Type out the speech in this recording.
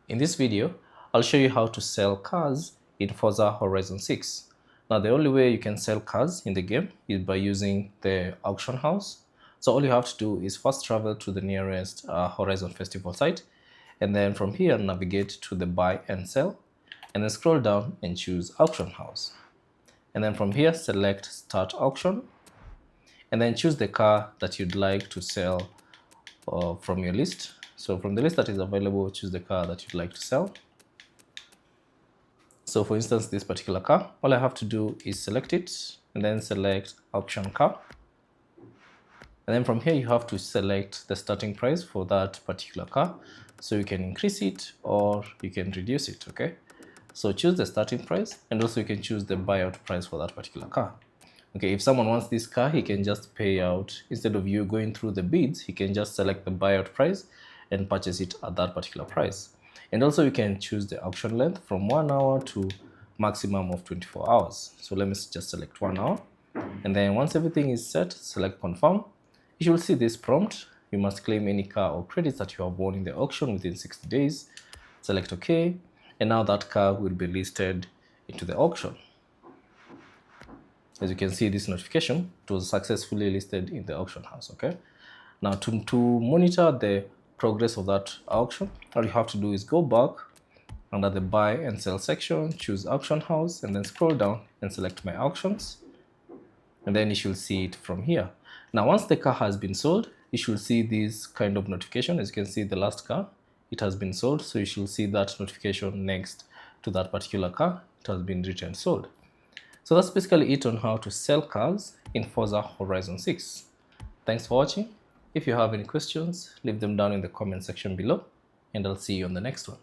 In this video, I'll show you how to sell cars in Forza Horizon 6. Now, the only way you can sell cars in the game is by using the auction house. So all you have to do is first travel to the nearest Horizon Festival site, and then from here navigate to the buy and sell, and then scroll down and choose auction house. And then from here select start auction, and then choose the car that you'd like to sell from your list. So from the list that is available, choose the car that you'd like to sell. So for instance, this particular car, all I have to do is select it and then select auction car. And then from here, you have to select the starting price for that particular car. So you can increase it or you can reduce it, okay? So choose the starting price, and also you can choose the buyout price for that particular car. Okay, if someone wants this car, he can just pay out, instead of you going through the bids, he can just select the buyout price and purchase it at that particular price. And also you can choose the auction length from 1 hour to maximum of 24 hours. So let me just select 1 hour. And then once everything is set, select confirm. You will see this prompt. You must claim any car or credits that you have won in the auction within 60 days. Select OK. And now that car will be listed into the auction. As you can see, this notification, it was successfully listed in the auction house, okay? Now to monitor the progress of that auction, all you have to do is go back under the buy and sell section, choose auction house, and then scroll down and select my auctions. And then you should see it from here. Now, once the car has been sold, you should see this kind of notification. As you can see, the last car, it has been sold. So you should see that notification next to that particular car. It has been written sold. So that's basically it on how to sell cars in Forza Horizon 6. Thanks for watching. If you have any questions, leave them down in the comment section below, and I'll see you on the next one.